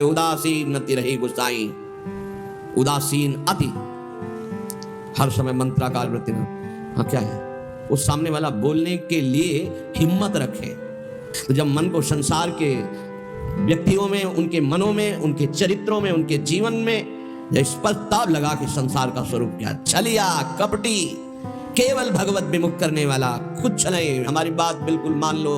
उदासीन नति रही गुसाई, उदासीन अति, हर समय मंत्राकार वृत्ति में। हाँ क्या है, उस सामने वाला बोलने के लिए हिम्मत रखे। तो जब मन को संसार के व्यक्तियों में, उनके मनों में, उनके चरित्रों में, उनके जीवन में स्पष्ट ताब लगा कि संसार का स्वरूप क्या, छलिया कपटी, केवल भगवत विमुख करने वाला, कुछ नहीं। हमारी बात बिल्कुल मान लो,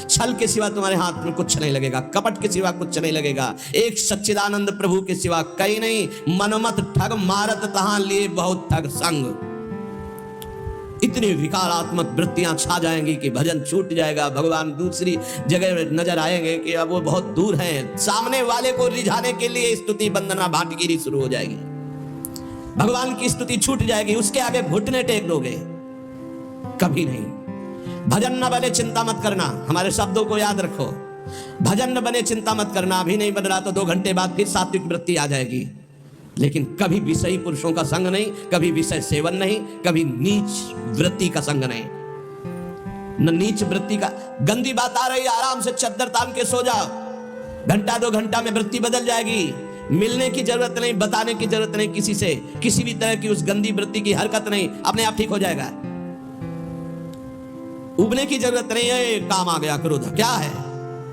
छल के सिवा तुम्हारे हाथ में कुछ नहीं लगेगा, कपट के सिवा कुछ नहीं लगेगा, एक सच्चिदानंद प्रभु के सिवा कहीं नहीं। मनमत ठग मारत तहां लिए बहुत ठग संग। इतनी विकारात्मक वृत्तियां छा जाएंगी कि भजन छूट जाएगा। भगवान दूसरी जगह नजर आएंगे कि अब वो बहुत दूर हैं। सामने वाले को रिझाने के लिए स्तुति वंदना भाटगिरी शुरू हो जाएगी, भगवान की स्तुति छूट जाएगी, उसके आगे घुटने टेक दोगे, कभी नहीं। भजन न बने चिंता मत करना, हमारे शब्दों को याद रखो। भजन न बने चिंता मत करना, अभी नहीं बन रहा तो 2 घंटे बाद फिर सात्विक वृत्ति आ जाएगी। लेकिन कभी विषयी पुरुषों का संग नहीं, कभी विषय सेवन नहीं, कभी नीच वृत्ति का संग नहीं। न नीच वृत्ति का, गंदी बात आ रही, आराम से चद्दर तान के सो जाओ, घंटा 2 घंटा में वृत्ति बदल जाएगी। मिलने की जरूरत नहीं, बताने की जरूरत नहीं किसी से, किसी भी तरह की उस गंदी वृत्ति की हरकत नहीं, अपने आप ठीक हो जाएगा। उबने की जरूरत नहीं है। काम आ गया क्रोध, क्या है,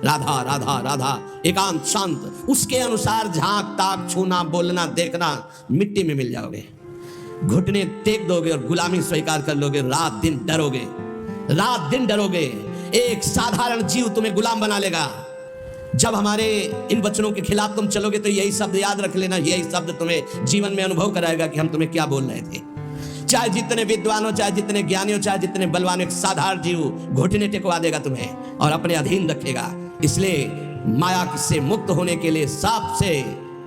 राधा राधा राधा, एकांत शांत, उसके अनुसार झांक ताक छूना बोलना देखना, मिट्टी में मिल जाओगे, घुटने टेक दोगे और गुलामी स्वीकार कर लोगे। रात दिन डरोगे, रात दिन डरोगे, एक साधारण जीव तुम्हें गुलाम बना लेगा। जब हमारे इन वचनों के खिलाफ तुम चलोगे तो यही शब्द याद रख लेना, यही शब्द तुम्हें जीवन में अनुभव कराएगा कि हम तुम्हें क्या बोल रहे थे। चाहे जितने विद्वान हो, चाहे जितने ज्ञानी हो, चाहे जितने बलवान हो, एक साधारण जीव घुटने टेकवा देगा तुम्हें और अपने अधीन रखेगा। इसलिए माया से मुक्त होने के लिए सांप से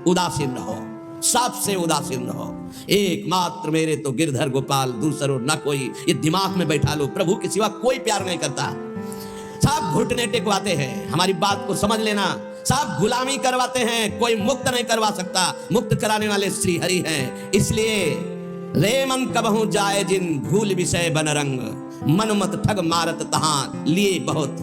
उदासीन रहो, सांप से उदासीन रहो। एकमात्र मेरे तो गिरधर गोपाल, दूसरो न कोई, ये दिमाग में बैठा लो। प्रभु के सिवा कोई प्यार नहीं करता। सब घुटने टेकवाते हैं, हमारी बात को समझ लेना। सब गुलामी करवाते हैं, कोई मुक्त नहीं करवा सकता, मुक्त कराने वाले श्री हरि हैं। इसलिए रे मन कबहू जाए जिन, भूल विषय बन रंग, मन मत ठग मारत तहां लिए बहुत।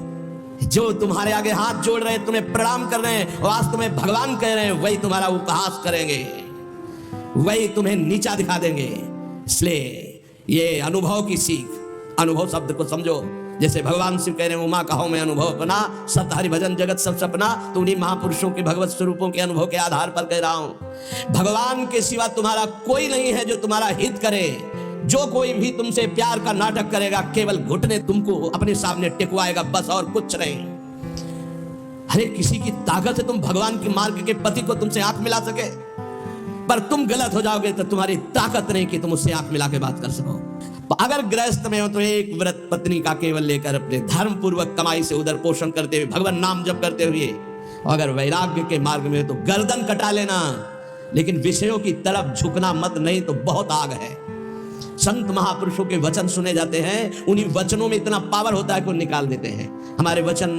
जो तुम्हारे आगे हाथ जोड़ रहे हैं, तुम्हें प्रणाम कर रहे हैं और आज तुम्हें भगवान कह रहे हैं, वही तुम्हारा उपहास करेंगे, वही तुम्हें नीचा दिखा देंगे। इसलिए ये अनुभव की सीख, अनुभव शब्द को समझो। जैसे भगवान शिव कह रहे हैं, उमा कहो मैं अनुभव अपना, सत हरि भजन जगत सब सपना। तो उन्हीं महापुरुषों के भगवत स्वरूपों के अनुभव के आधार पर कह रहा हूं। भगवान के सिवा तुम्हारा कोई नहीं है जो तुम्हारा हित करे। जो कोई भी तुमसे प्यार का नाटक करेगा, केवल घुटने तुमको अपने सामने टिकवाएगा, बस और कुछ नहीं। अरे किसी की ताकत है तुम भगवान के मार्ग के पति को तुमसे आंख मिला सके, पर तुम गलत हो जाओगे तो तुम्हारी ताकत नहीं कि तुम उससे आंख मिला के बात कर सको। अगर गृहस्थ में हो तो एक व्रत पत्नी का केवल लेकर अपने धर्म पूर्वक कमाई से उदर पोषण करते हुए, भगवान नाम जप करते हुए। अगर वैराग्य के मार्ग में हो तो गर्दन कटा लेना, लेकिन विषयों की तरफ झुकना मत, नहीं तो बहुत आग है। संत महापुरुषों के वचन सुने जाते हैं, उन्हीं वचनों में इतना पावर होता है कि निकाल देते हैं। हमारे वचन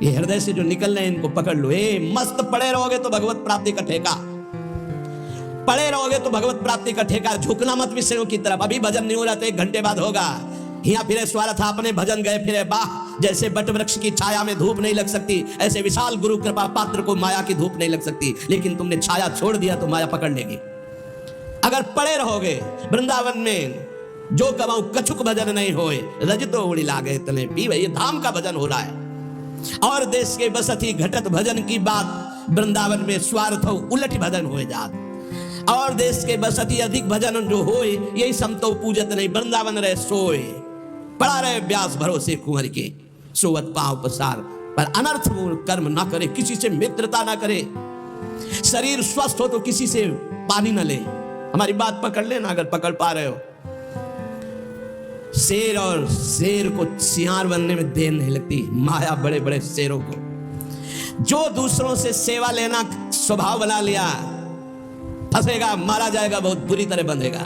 ये हृदय से जो निकल रहे हैं, इनको पकड़ लो। मस्त पड़े रहोगे तो भगवत प्राप्ति का ठेका, पड़े रहोगे तो भगवत प्राप्ति का ठेका। झुकना मत विषयों की तरफ। अभी भजन नहीं हो रहा तो 1 घंटे बाद होगा। हिया फिरे स्वार्थ था अपने भजन गए फिरे बाह। जैसे बट वृक्ष की छाया में धूप नहीं लग सकती, ऐसे विशाल गुरु कृपा पात्र को माया की धूप नहीं लग सकती। लेकिन तुमने छाया छोड़ दिया तो माया पकड़ लेगी। अगर पड़े रहोगे वृंदावन में, जो कमाऊ कछुक भजन नहीं होए, रजतो उड़ी लागे तले पी, ये धाम का भजन हो रहा है। और देश के बसती घटत भजन की बात, वृंदावन में स्वार्थ उलट भजन हो जात। और देश के बसती अधिक भजन जो होए, यही समतो पूजत नहीं, वृंदावन रहे सोए। पड़ा रहे व्यास भरोसे कुंवर के, सोवत पांव पसार, पर अनर्थ कर्म ना करे, किसी से मित्रता ना करे। शरीर स्वस्थ हो तो किसी से पानी ना ले। हमारी बात पकड़ लेना अगर पकड़ पा रहे हो। शेर और शेर को सियार बनने में देर नहीं लगती, माया बड़े बड़े शेरों को। जो दूसरों से सेवा लेना स्वभाव बना लिया, फंसेगा, मारा जाएगा, बहुत बुरी तरह बंधेगा।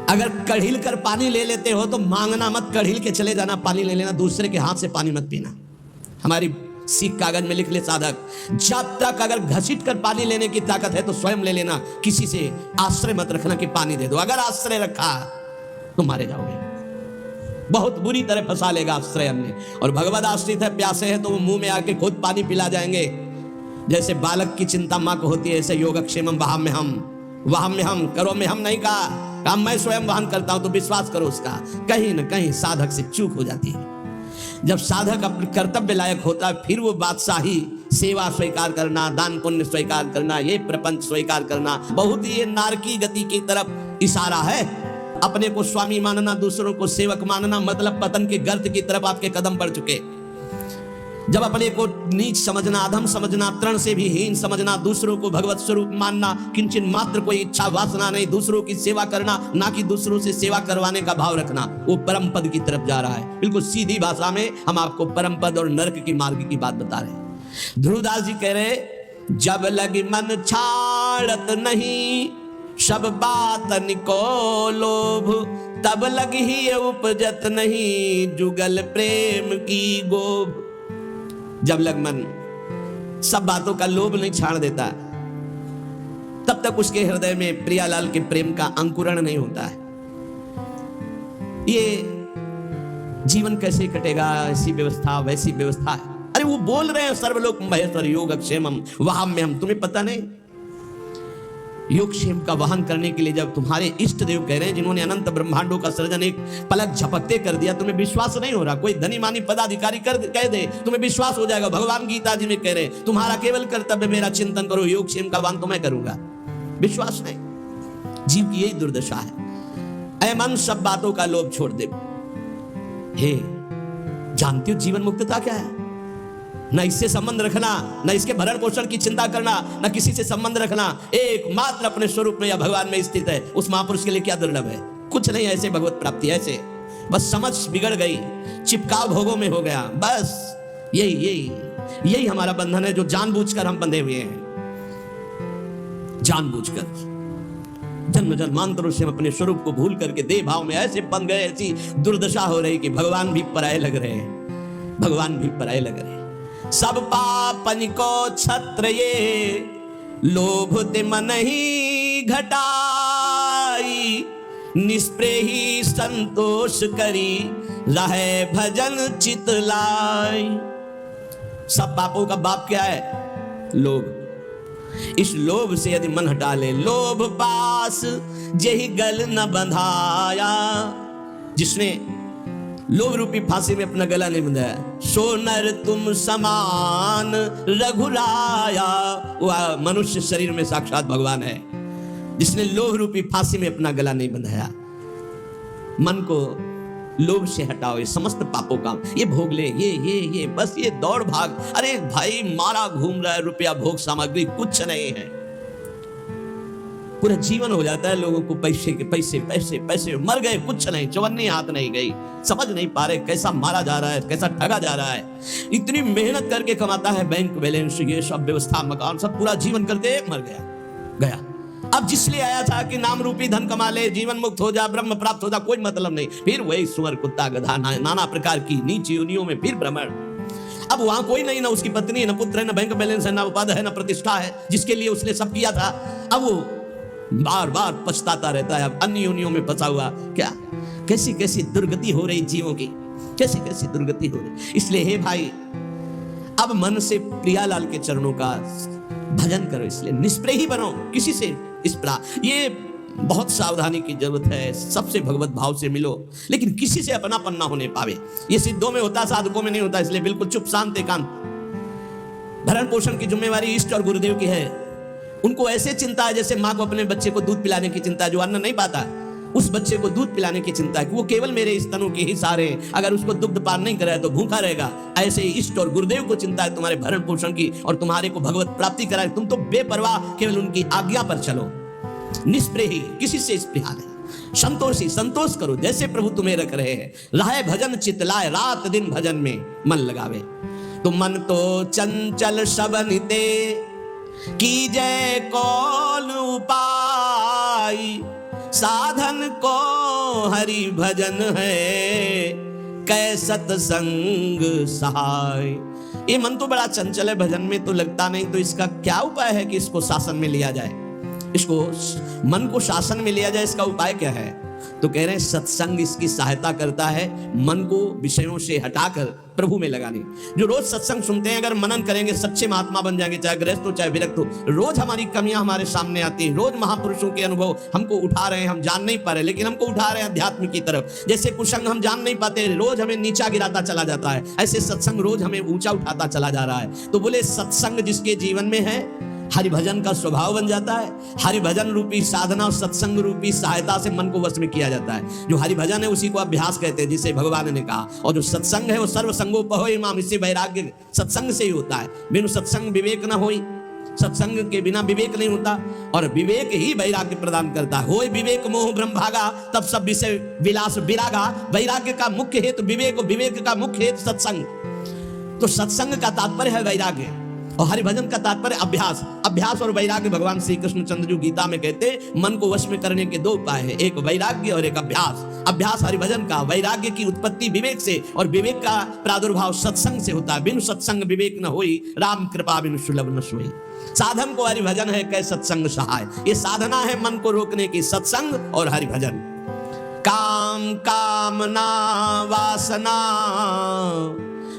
अगर कढ़ील कर पानी ले लेते हो तो मांगना मत, कढ़ील के चले जाना, पानी ले लेना, दूसरे के हाथ से पानी मत पीना। हमारी सीख कागज में लिख ले साधक, जब तक अगर घसीट कर पानी लेने की ताकत है तो स्वयं ले लेना, किसी से आश्रय मत रखना कि पानी दे दो। अगर आश्रय रखा तो मारे जाओगे, बहुत बुरी तरह फंसा लेगा आश्रय अन्य। और भगवद आश्रित है, प्यासे है तो वो मुंह में आके खुद पानी पिला जाएंगे। जैसे बालक की चिंता माँ को होती है, ऐसे योगक्षेमम वहाम्य हम करो में हम नहीं कहा मैं स्वयं वहन करता हूं, तो विश्वास करो उसका। कहीं न कहीं साधक से चूक हो जाती है। जब साधक अपने कर्तव्य लायक होता है, फिर वो बादशाही, सेवा स्वीकार करना, दान पुण्य स्वीकार करना, ये प्रपंच स्वीकार करना, बहुत ही ये नारकी गति की तरफ इशारा है। अपने को स्वामी मानना, दूसरों को सेवक मानना, मतलब पतन के गर्त की तरफ आपके कदम बढ़ चुके। जब अपने को नीच समझना, अधम समझना, तृण से भी हीन समझना, दूसरों को भगवत स्वरूप मानना, किंचन मात्र कोई इच्छा वासना नहीं, दूसरों की सेवा करना, ना कि दूसरों से सेवा करवाने का भाव रखना, वो परम पद की तरफ जा रहा है। बिल्कुल सीधी भाषा में हम आपको परम पद और नरक की मार्ग की बात बता रहे हैं। ध्रुवदास जी कह रहे, जब लगी मन छाड़त नहीं, सब बातन को लोभ, तब लगी ही उपजत नहीं, जुगल प्रेम की गोभ। जब लग मन सब बातों का लोभ नहीं छाड़ देता, तब तक उसके हृदय में प्रियालाल के प्रेम का अंकुरण नहीं होता है। ये जीवन कैसे कटेगा, ऐसी व्यवस्था वैसी व्यवस्था है। अरे वो बोल रहे हैं सर्वलोक महेश्वर योगक्षेमम वहाम्यहम्, तुम्हें पता नहीं? योगक्षेम का वहन करने के लिए जब तुम्हारे इष्ट देव कह रहे हैं, जिन्होंने अनंत ब्रह्मांडों का सृजन एक पलक झपकते कर दिया, तुम्हें विश्वास नहीं हो रहा। कोई धनी मानी पदाधिकारी कह दे, तुम्हें विश्वास हो जाएगा। भगवान गीता जी में कह रहे हैं, तुम्हारा केवल कर्तव्य मेरा चिंतन करो, योगक्षेम का वहन तो मैं करूंगा। विश्वास नहीं। जीव की यही दुर्दशा है। ऐ मन सब बातों का लोभ छोड़ दे। हे, जानती हो जीवन मुक्तता क्या है? न इससे संबंध रखना, न इसके भरण पोषण की चिंता करना, न किसी से संबंध रखना, एकमात्र अपने स्वरूप में या भगवान में स्थित है। उस महापुरुष के लिए क्या दुर्लभ है? कुछ नहीं। ऐसे भगवत प्राप्ति, ऐसे बस समझ बिगड़ गई, चिपकाव भोगों में हो गया। बस यही हमारा बंधन है, जो जानबूझकर हम बंधे हुए हैं। जानबूझकर जन्म जन्मांतरों से हम अपने स्वरूप को भूल करके देह भाव में ऐसे बंध गए, ऐसी दुर्दशा हो रही कि भगवान भी पराये लग रहे हैं। भगवान भी पराये लग रहे हैं। सब पापन को छत्र ये, लोभ ते मन ही घटाई, निस्प्रेही संतोष करी, रहे भजन चित लाई। सब पापों का बाप क्या है? लोभ। इस लोभ से यदि मन हटा ले, लोभ पास जेहि गल न बंधाया, जिसने लोभ रूपी फांसी में अपना गला नहीं बंधाया, सो नर तुम समान रघुराया। वह मनुष्य शरीर में साक्षात भगवान है, जिसने लोभ रूपी फांसी में अपना गला नहीं बंधाया। मन को लोभ से हटाओ, ये समस्त पापों का ये भोग ले, ये बस ये दौड़ भाग। अरे भाई, मारा घूम रहा है, रुपया भोग सामग्री कुछ नहीं है। पूरा जीवन हो जाता है लोगों को पैसे के पैसे पैसे पैसे, मर गए कुछ नहीं, चवन्नी हाथ नहीं गई। समझ नहीं पा रहे कैसा मारा जा रहा है, कैसा ठगा जा रहा है। इतनी मेहनत करके कमाता है, बैंक बैलेंस, ये सब व्यवस्था, मकान, सब पूरा जीवन करते मर गया। अब जिसलिए आया था कि नाम रूपी धन कमा ले, जीवन मुक्त हो जा, ब्रह्म प्राप्त हो जा, कोई मतलब नहीं। फिर वही सुअर, कुत्ता, गधा, नाना प्रकार की नीच योनियों में फिर भ्रमण। अब वहां कोई नहीं, ना उसकी पत्नी, ना पुत्र है, ना बैंक बैलेंस है, ना उपाधि है, ना प्रतिष्ठा है, जिसके लिए उसने सब किया था। अब वो बार बार पछताता रहता है, अब अन्य योनियों में फंसा हुआ। क्या कैसी कैसी दुर्गति हो रही जीवों की, कैसी कैसी दुर्गति हो रही। इसलिए हे भाई, अब मन से प्रियालाल के चरणों का भजन करो। इसलिए निष्प्रेही बनो किसी से। इस प्रकार ये बहुत सावधानी की जरूरत है। सबसे भगवत भाव से मिलो, लेकिन किसी से अपनापन ना होने पावे। ये सिद्धों में होता, साधकों में नहीं होता। इसलिए बिल्कुल चुप शांत एकांत। भरण पोषण की जिम्मेवारी इष्ट और गुरुदेव की है। उनको ऐसे चिंता है जैसे माँ को अपने बच्चे को दूध पिलाने की चिंता है, जो अन्न नहीं पाता, उस बच्चे को दूध पिलाने की चिंता है कि वो केवल मेरे स्तनों के ही सहारे, अगर उसको दुग्ध पान नहीं कराए तो भूखा रहेगा। ऐसे ही इष्ट और गुरुदेव को चिंता है तुम्हारे भरण पोषण की और तुम्हारे को भगवत प्राप्ति कराए। तुम तो बेपरवाह केवल उनकी आज्ञा पर चलो। निष्प्रेही, किसी से स्पृहा नहीं। संतोषी, संतोष करो जैसे प्रभु तुम्हें रख रहे हैं। राहे भजन चितलाए, रात दिन भजन में मन लगावे। तो मन तो चंचल सबनिते, की जय कौन उपाय, साधन को हरि भजन है, कै सत्संग सहाय। ये मन तो बड़ा चंचल है, भजन में तो लगता नहीं, तो इसका क्या उपाय है कि इसको शासन में लिया जाए? इसको मन को शासन में लिया जाए, इसका उपाय क्या है? तो कह रहे हैं सत्संग इसकी सहायता करता है मन को विषयों से हटाकर प्रभु में लगाने। जो रोज सत्संग सुनते हैं, अगर मनन करेंगे, सच्चे महात्मा बन जाएंगे, चाहे गृहस्थ हो चाहे विरक्त हो। रोज हमारी कमियां हमारे सामने आती हैं, रोज महापुरुषों के अनुभव हमको उठा रहे हैं, हम जान नहीं पा रहे, लेकिन हमको उठा रहे हैं अध्यात्म की तरफ। जैसे कुसंग हम जान नहीं पाते, रोज हमें नीचा गिराता चला जाता है, ऐसे सत्संग रोज हमें ऊंचा उठाता चला जा रहा है। तो बोले सत्संग जिसके जीवन में है, हरि भजन का स्वभाव बन जाता है। हरि भजन रूपी साधना और सत्संग रूपी सहायता से मन को वश में किया जाता है। जो हरि भजन है उसी को अभ्यास कहते हैं, जिसे भगवान ने कहा। और जो सत्संग है वो सर्व संगोपहो इमाम, इससे वैराग्य सत्संग से ही होता है। बिनु सत्संग विवेक न होई, सत्संग के बिना विवेक नहीं होता, और विवेक ही वैराग्य प्रदान करता है। होय विवेक मोह ब्रह्म भागा, तब सब विषय विलास विरागा। वैराग्य का मुख्य हेतु विवेक, विवेक का मुख्य हेतु सत्संग। तो सत्संग का तात्पर्य है वैराग्य, और हरिभजन का तात्पर्य अभ्यास। अभ्यास और वैराग्य भगवान श्री कृष्ण चंद्र जी गीता में कहते हैं मन को वश में करने के दो उपाय हैं, एक वैराग्य और एक अभ्यास। अभ्यास हरिभजन का, वैराग्य की उत्पत्ति विवेक से, और विवेक का प्रादुर्भाव सत्संग से होता है। बिनु सत्संग विवेक न होई, राम कृपा बिनु सुलभ न सोई। साधन को हरिभजन है, कै सत्संग सहाय। ये साधना है मन को रोकने की, सत्संग और हरिभजन। काम कामना वासना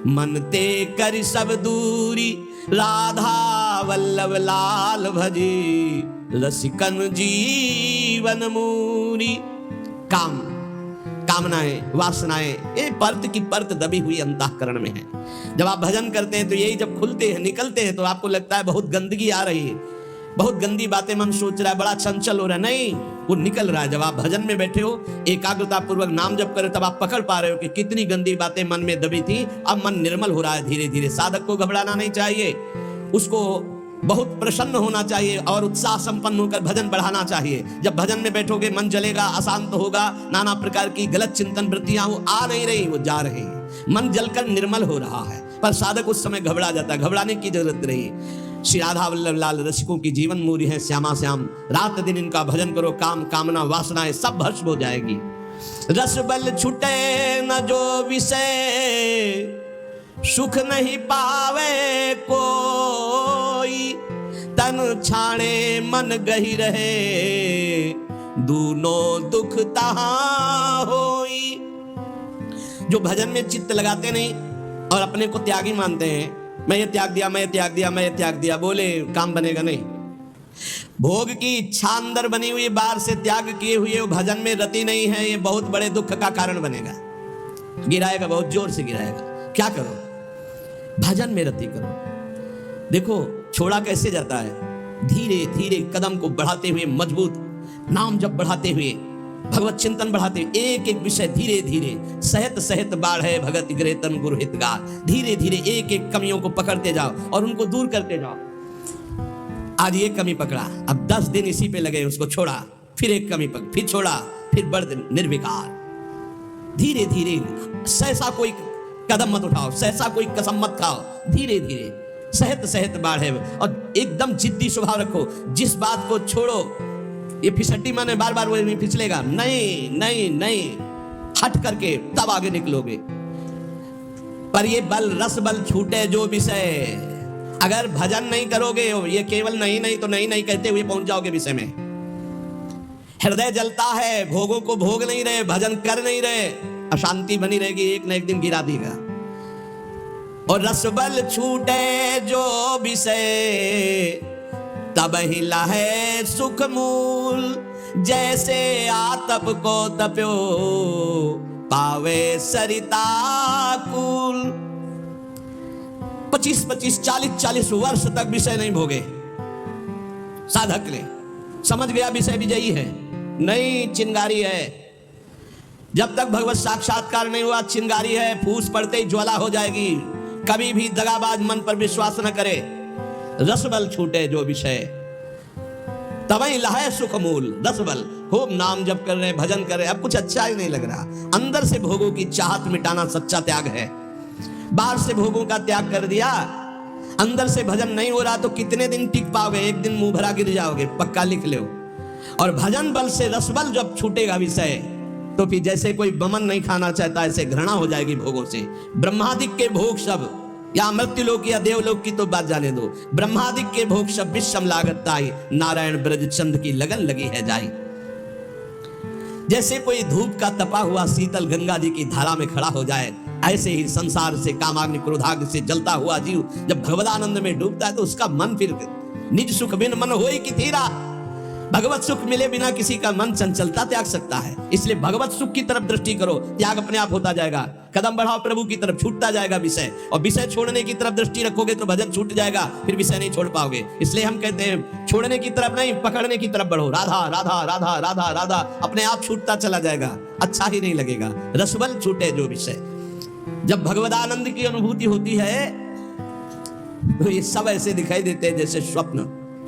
मन ते कर सब दूरी, राधा वल्लभ लाल भजी, रसिकन जीवन मूरी। काम, कामनाएं, वासनाएं, ये परत की परत दबी हुई अंतःकरण में है। जब आप भजन करते हैं तो यही जब खुलते हैं, निकलते हैं, तो आपको लगता है बहुत गंदगी आ रही है, बहुत गंदी बातें मन सोच रहा है, बड़ा चंचल हो रहा है। नहीं, वो निकल रहा है। जब आप भजन में बैठे हो, एकाग्रता पूर्वक नाम जप करे, तब आप पकड़ पा रहे हो कि कितनी गंदी बातें मन में दबी थी, अब मन निर्मल हो रहा है धीरे धीरे। साधक को घबराना नहीं चाहिए, उसको बहुत प्रसन्न होना चाहिए और उत्साह संपन्न होकर भजन बढ़ाना चाहिए। जब भजन में बैठोगे मन जलेगा, अशांत होगा, नाना प्रकार की गलत चिंतन वृत्तियां वो आ नहीं रही, वो जा रही है। मन जलकर निर्मल हो रहा है, पर साधक उस समय घबरा जाता है। घबराने की जरूरत नहीं। श्री राधा वल्लभ लाल रसिकों की जीवन मूरी है श्यामा श्याम। रात दिन इनका भजन करो, काम कामना वासनाएं सब भस्म हो जाएगी। रस बल छुटे न जो विषय, सुख नहीं पावे कोई। तन छाणे मन गही रहे, दूनों दुख तहां होई। जो भजन में चित्त लगाते नहीं और अपने को त्यागी मानते हैं, मैं ये त्याग दिया, मैं ये त्याग दिया, मैं ये त्याग दिया, बोले काम बनेगा नहीं। भोग की इच्छा अंदर बनी हुई, बाहर से त्याग किए हुए, वो भजन में रति नहीं है, ये बहुत बड़े दुख का कारण बनेगा। गिराएगा, बहुत जोर से गिराएगा। क्या करो? भजन में रति करो। देखो छोड़ा कैसे जाता है, धीरे धीरे कदम को बढ़ाते हुए, मजबूत नाम जब बढ़ाते हुए, भगवत चिंतन बढ़ाते हुए, एक एक विषय धीरे धीरे, सहत सहत बाढ़े भगत ग्रेतन गुरु हितगार। धीरे धीरे एक एक कमियों को पकड़ते जाओ और उनको दूर करते जाओ। आज ये कमी पकड़ा, अब 10 दिन इसी पे लगे, उसको छोड़ा, फिर एक कमी पकड़, फिर छोड़ा, फिर बढ़ निर्विकार। धीरे धीरे, सहसा कोई कदम मत उठाओ, सहसा कोई कसम मत खाओ, धीरे धीरे सहत सहत बाढ़े। और एकदम जिद्दी स्वभाव रखो। जिस बात को छोड़ो, ये फिसड्डी माने बार बार वो नहीं फिसलेगा, नहीं नहीं नहीं, हट करके तब आगे निकलोगे। पर ये बल रस बल छूटे जो विषय, अगर भजन नहीं करोगे, ये केवल नहीं नहीं तो नहीं नहीं कहते हुए पहुंच जाओगे विषय में। हृदय जलता है, भोगों को भोग नहीं रहे, भजन कर नहीं रहे, अशांति बनी रहेगी, एक न एक दिन गिरा देगा। और रस बल छूटे जो विषय, तब ही लहे सुख मूल। जैसे आतप को तप्यो, पावे सरिता कूल। 25-25, 40-40 वर्ष तक विषय नहीं भोगे साधक ने। समझ गया विषय विजयी है, नहीं चिंगारी है। जब तक भगवत साक्षात्कार नहीं हुआ, चिंगारी है, फूस पड़ते ही ज्वाला हो जाएगी। कभी भी दगाबाज मन पर विश्वास न करे। रस बल छूटे जो विषय, तबई लहे सुख मूल। रस बल, खूब नाम जप कर रहे, भजन कर रहे, अब कुछ अच्छा ही नहीं लग रहा। अंदर से भोगों की चाहत मिटाना सच्चा त्याग है। बाहर से भोगों का त्याग कर दिया, अंदर से भजन नहीं हो रहा तो कितने दिन टिक पाओगे? एक दिन मुंह भरा गिर जाओगे, पक्का लिख लो। और भजन बल से, रस बल जब छूटेगा विषय, तो फिर जैसे कोई बमन नहीं खाना चाहता, ऐसे घृणा हो जाएगी भोगों से। ब्रह्मादिक के भोग सब, या मृत्युलोक या देवलोक की तो बात जाने दो, ब्रह्मादिक के भोग सब विषम लागत ताई। नारायण ब्रज चंद की लगन लगी है जाई। जैसे कोई धूप का तपा हुआ शीतल गंगा जी की धारा में खड़ा हो जाए, ऐसे ही संसार से कामाग्नि क्रोधाग्नि से जलता हुआ जीव जब भगवदानंद में डूबता है तो उसका मन फिर निज सुख बिन मन होई कि थीरा। भगवत सुख मिले बिना किसी का मन चंचलता त्याग सकता है। इसलिए भगवत सुख की तरफ दृष्टि करो, त्याग अपने आप होता जाएगा। कदम बढ़ाओ प्रभु की तरफ, छूटता जाएगा विषय, और विषय छोड़ने की तरफ दृष्टि रखोगे तो भजन छूट जाएगा, फिर विषय नहीं छोड़ पाओगे। इसलिए हम कहते हैं छोड़ने की तरफ नहीं, पकड़ने की तरफ बढ़ो। राधा राधा राधा राधा राधा, अपने आप छूटता चला जाएगा, अच्छा ही नहीं लगेगा। रसबल छूटे जो विषय। जब भगवदानंद की अनुभूति होती है तो ये सब ऐसे दिखाई देते हैं जैसे स्वप्न।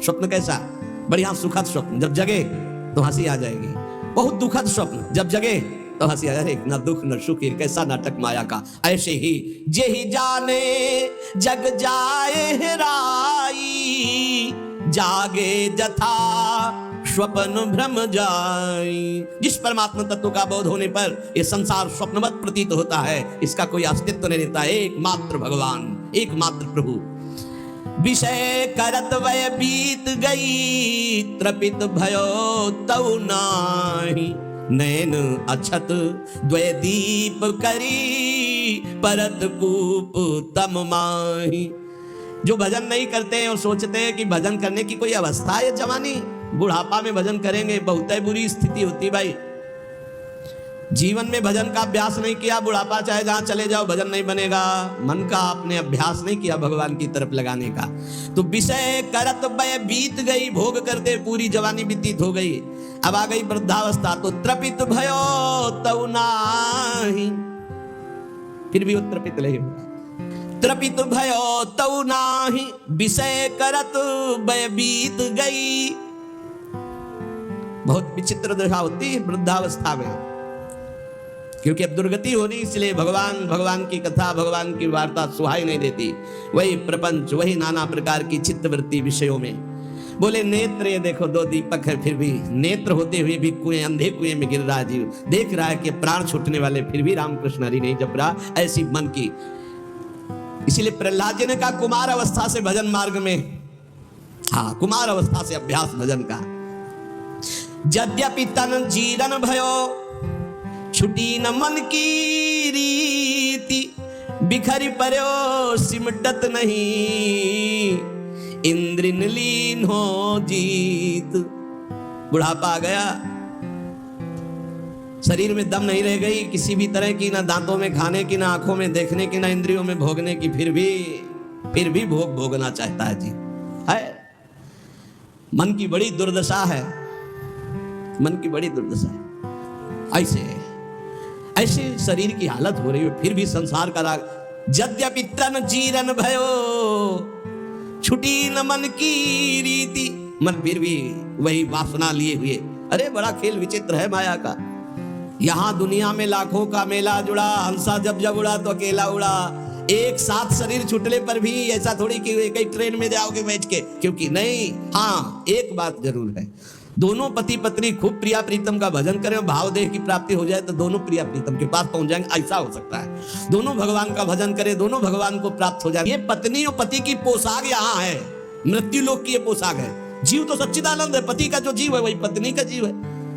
स्वप्न कैसा? बढ़िया सुखद स्वप्न, जब जगे तो हंसी आ जाएगी। बहुत दुखद स्वप्न, जब जगे तो हंसी आ जाएगी। न दुख न सुख, कैसा नाटक माया का। ऐसे ही जेहि जाने जग जाए हेराई, जागे जथा स्वप्न भ्रम जाई। जिस परमात्मा तत्व का बोध होने पर ये संसार स्वप्नवत प्रतीत होता है, इसका कोई अस्तित्व नहीं रहता। एकमात्र भगवान, एकमात्र प्रभु। विषय करत वय बीत गई, तृपित भयो तऊ नाही। नैन अछत द्वय दीप करी, परत कूप तम माही। जो भजन नहीं करते हैं और सोचते हैं कि भजन करने की कोई अवस्था है जवानी, बुढ़ापा में भजन करेंगे, बहुत बुरी स्थिति होती भाई। जीवन में भजन का अभ्यास नहीं किया, बुढ़ापा चाहे जहां चले जाओ भजन नहीं बनेगा। मन का आपने अभ्यास नहीं किया भगवान की तरफ लगाने का। तो विषय करत वय बीत गई, भोग करते पूरी जवानी व्यतीत हो गई। अब आ गई वृद्धावस्था, तो तृपित भयो तऊ नाही। फिर भी वो तृपित नहीं हुआ। तृपित भयो तऊ नाही, विषय करत वय बीत गई। बहुत विचित्र दशा होती है वृद्धावस्था में, क्योंकि अब दुर्गति होनी, इसलिए भगवान की कथा, भगवान की वार्ता सुहाई नहीं देती। वही प्रपंच, वही नाना प्रकार की चित्तवृत्ति विषयों में। बोले नेत्र, ये देखो दो दीपक है, फिर भी नेत्र होते हुए भी कुएं, अंधे कुएं में गिर रहा है जीव। देख रहा है कि प्राण छूटने वाले, फिर भी रामकृष्ण हरि नहीं जप रहा। ऐसी मन की। इसीलिए प्रहलाद जी ने कहा कुमार अवस्था से भजन मार्ग में, हाँ कुमार अवस्था से अभ्यास भजन का। यद्यपि तन जीरन भयो, छुटी न मन की रीति। बिखरी पर्यो सिमटत नहीं, इंद्रिन लीन हो जीत। बुढ़ापा आ गया, शरीर में दम नहीं रह गई किसी भी तरह की, ना दांतों में खाने की, ना आंखों में देखने की, ना इंद्रियों में भोगने की। फिर भी भोग भोगना चाहता है जी। है मन की बड़ी दुर्दशा है, मन की बड़ी दुर्दशा है। ऐसे शरीर की हालत हो रही है, फिर भी संसार का राग। यद्यपि तन जीरन भयो, छुटी न मन की रीति। मन फिर भी वही वासना लिए हुए। अरे बड़ा खेल विचित्र है माया का। यहां दुनिया में लाखों का मेला जुड़ा, हंसा जब जब उड़ा तो अकेला उड़ा। एक साथ शरीर छूटने पर भी ऐसा थोड़ी कि कई ट्रेन में जाओगे बैठ के, क्योंकि नहीं। हाँ एक बात जरूर है, दोनों पति पत्नी खूब प्रिया प्रीतम का भजन करें और भाव देह की प्राप्ति हो जाए तो दोनों प्रिया प्रीतम के पास पहुंच जाएंगे, ऐसा हो सकता है। दोनों भगवान का भजन करें, दोनों भगवान को प्राप्त हो जाए। ये पत्नी और पति की पोशाक यहाँ है, मृत्यु लोक की ये पोशाक है। जीव तो सच्चिदानंद है, पति का जो जीव है वही पत्नी का जीव है।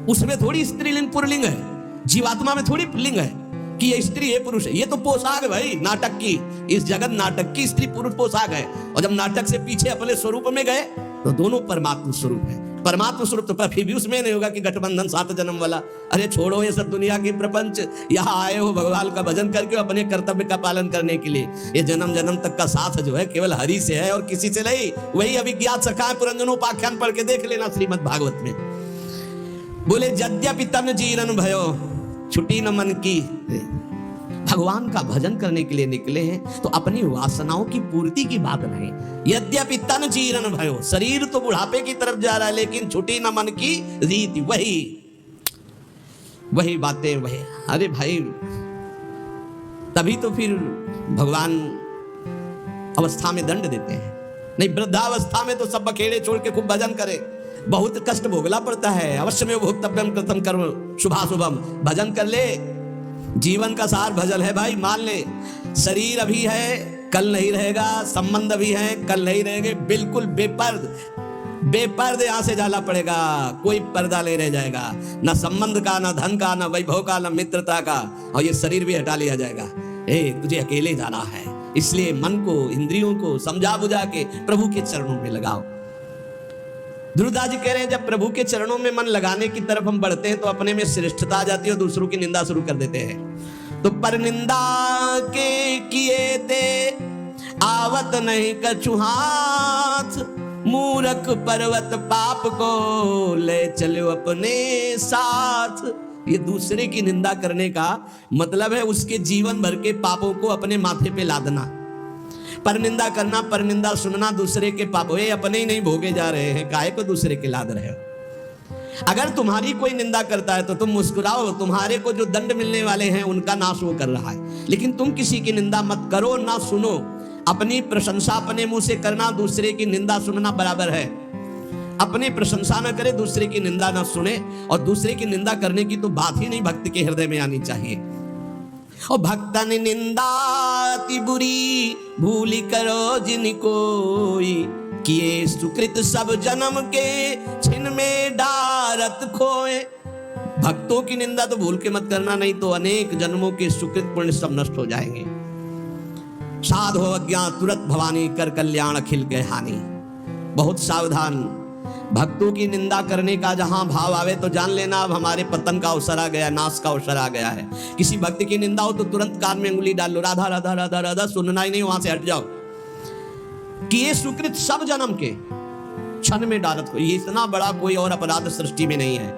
उसमें थोड़ी स्त्रीलिंग पुरलिंग है, जीवात्मा में थोड़ी पुल्लिंग है कि ये स्त्री है पुरुष है। ये तो पोशाक है भाई नाटक की, इस जगत नाटक की स्त्री पुरुष पोशाक है। और जब नाटक से पीछे अपने स्वरूप में गए तो दोनों परमात्मा स्वरूप है। परमात्मा स्वरूप तो फिर भी उसमें नहीं होगा कि गठबंधन 7 जन्म वाला। अरे छोड़ो ये सब दुनिया की प्रपंच, यहाँ आए हो भगवान का भजन करके अपने कर्तव्य का पालन करने के लिए। ये जन्म जन्म तक का साथ जो है केवल हरि से है और किसी से नहीं। वही अभिज्ञात सखा पुरंजनोपाख्यान पढ़ के देख लेना श्रीमद् भागवत में। बोले यद्यपि तन जीरन भयो, छुटी न मन की। भगवान का भजन करने के लिए निकले हैं तो अपनी वासनाओं की पूर्ति की बात नहीं। यद्यपि तन जीरन भयो, शरीर तो बुढ़ापे की तरफ जा रहा है लेकिन छुटी न मन की रीति। वही बातें वही। अरे भाई तभी तो फिर भगवान अवस्था में दंड देते हैं। नहीं वृद्धावस्था में तो सब बखेड़े छोड़ के खूब भजन करे, बहुत कष्ट भोगना पड़ता है। अवश्य में भोक्तव्यम कृतम कर्म शुभाशुभम। भजन कर ले, जीवन का सार भजन है भाई। मान ले शरीर अभी है कल नहीं रहेगा, संबंध अभी है कल नहीं रहेंगे, बिल्कुल बेपर्द बेपर्दे यहां से जाला पड़ेगा, कोई पर्दा नहीं रह जाएगा, ना संबंध का, ना धन का, ना वैभव का, ना मित्रता का, और ये शरीर भी हटा लिया जाएगा। तुझे अकेले जाना है, इसलिए मन को, इंद्रियों को समझा बुझा के प्रभु के चरणों में लगाओ। ध्रुवदास जी कह रहे हैं जब प्रभु के चरणों में मन लगाने की तरफ हम बढ़ते हैं तो अपने में श्रेष्ठता आ जाती है और दूसरों की निंदा शुरू कर देते हैं। तो पर निंदा के किए ते आवत नहीं कछु हाथ, मूरख पर्वत पाप को ले चलो अपने साथ। ये दूसरे की निंदा करने का मतलब है उसके जीवन भर के पापों को अपने माथे पे लादना। पर निंदा करना, पर निंदा सुनना दूसरे के पाप, ये अपने ही नहीं भोगे जा रहे हैं, काहे को दूसरे के लाद रहे हो। अगर तुम्हारी कोई निंदा करता है तो तुम मुस्कुराओ, तुम्हारे को जो दंड मिलने वाले हैं उनका नाश वो कर रहा है। लेकिन तुम किसी की निंदा मत करो, ना सुनो। अपनी प्रशंसा अपने मुंह से करना, दूसरे की निंदा सुनना बराबर है। अपनी प्रशंसा न करे, दूसरे की निंदा न सुने, और दूसरे की निंदा करने की तो बात ही नहीं भक्त के हृदय में आनी चाहिए। और भक्तन निंदा अति बुरी भूली करो जिन कोई, किए सुकृत सब जन्म के छिन में डारत खोए। भक्तों की निंदा तो भूल के मत करना, नहीं तो अनेक जन्मों के सुकृत पुण्य सब नष्ट हो जाएंगे। साध हो अज्ञान तुरंत भवानी, कर कल्याण अखिल के हानि। बहुत सावधान। भक्तों की निंदा करने का जहां भाव आवे तो जान लेना अब हमारे पतन का अवसर आ गया, नाश का अवसर आ गया है। किसी भक्त की निंदा हो तो तुरंत कान में उंगली डाल लो, राधा राधा राधा राधा, सुनना ही नहीं, वहां से हट जाओ। कि ये सुकृत सब जन्म के क्षण में डालत को, ये इतना बड़ा कोई और अपराध सृष्टि में नहीं है।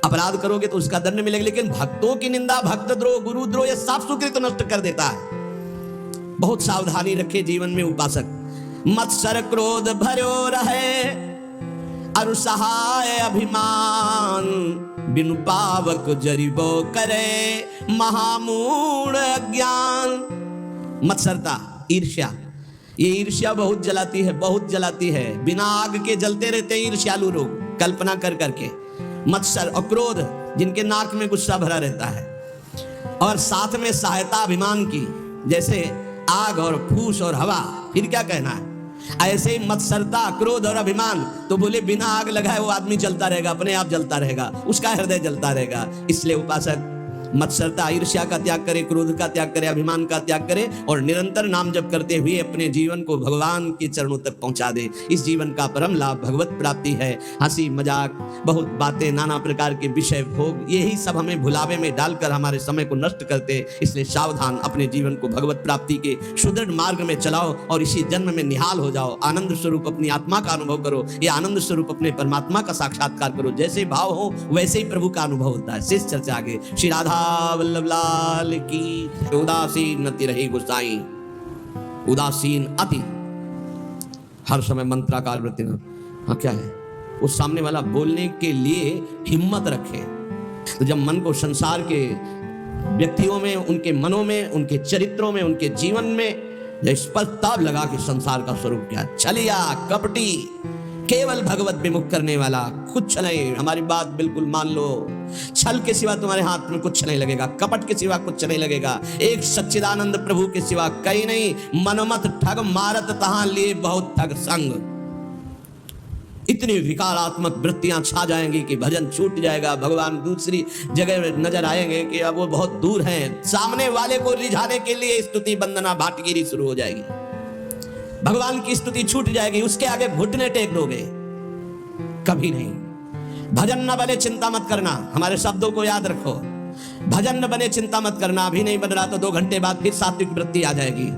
अपराध करोगे तो उसका दंड मिलेगा, लेकिन भक्तों की निंदा, भक्त द्रोह, गुरु द्रोह, ये सब सुकृत नष्ट कर देता है। बहुत सावधानी रखे जीवन में उपासक। मत्सर क्रोध भरो रहे अरु सहाय अभिमान, बिनु पावक जरिबो करे महामूढ़ अज्ञान। मत्सरता, ईर्ष्या, ये ईर्ष्या बहुत जलाती है, बहुत जलाती है। बिना आग के जलते रहते हैं ईर्ष्यालु लोग, कल्पना कर करके। मत्सर और क्रोध, जिनके नाक में गुस्सा भरा रहता है, और साथ में सहायता अभिमान की, जैसे आग और फूस और हवा, फिर क्या कहना है। ऐसे ही मत्सरता, क्रोध और अभिमान, तो बोले बिना आग लगाए वो आदमी जलता रहेगा, अपने आप जलता रहेगा, उसका हृदय जलता रहेगा। इसलिए उपासक मत्सरता, ईर्ष्या का त्याग करे, क्रोध का त्याग करे, अभिमान का त्याग करे, और निरंतर नाम जप करते हुए अपने जीवन को भगवान के चरणों तक पहुंचा दे। इस जीवन का परम लाभ भगवत प्राप्ति है। हंसी मजाक, बहुत बातें, नाना प्रकार के विषय भोग, यही सब हमें भुलावे में डालकर हमारे समय को नष्ट करते। इसलिए सावधान, अपने जीवन को भगवत प्राप्ति के सुदृढ़ मार्ग में चलाओ और इसी जन्म में निहाल हो जाओ। आनंद स्वरूप अपनी आत्मा का अनुभव करो, ये आनंद स्वरूप अपने परमात्मा का साक्षात्कार करो। जैसे भाव हो वैसे ही प्रभु का अनुभव होता है। शेष चर्चा आगे। श्री राधा वल्लभ लाल की। उदासीन अति रही गुसाई, उदासीन अति, हर समय मंत्राकार वृत्ति। हाँ क्या है, उस सामने वाला बोलने के लिए हिम्मत रखे। तो जब मन को संसार के व्यक्तियों में, उनके मनों में, उनके चरित्रों में, उनके जीवन में स्पष्ट ताब लगा कि संसार का स्वरूप क्या है। छलिया, कपटी, केवल भगवत विमुख करने वाला, कुछ नहीं। हमारी बात बिल्कुल मान लो। छल के सिवा तुम्हारे हाथ में कुछ नहीं लगेगा, कपट के सिवा कुछ नहीं लगेगा। एक सच्चिदानंद प्रभु के सिवा कहीं नहीं। मनमत ठग मारत तहां लिए बहुत ठग संग। इतनी विकारात्मक वृत्तियां छा जाएंगी कि भजन छूट जाएगा। भगवान दूसरी जगह नजर आएंगे कि अब वो बहुत दूर हैं। सामने वाले को रिझाने के लिए स्तुति वंदना भाटगिरी शुरू हो जाएगी। भगवान की स्तुति छूट जाएगी, उसके आगे घुटने टेक दोगे, कभी नहीं। भजन न बने चिंता मत करना, हमारे शब्दों को याद रखो। भजन न बने चिंता मत करना, अभी नहीं बन रहा तो 2 घंटे बाद फिर सात्विक वृत्ति आ जाएगी।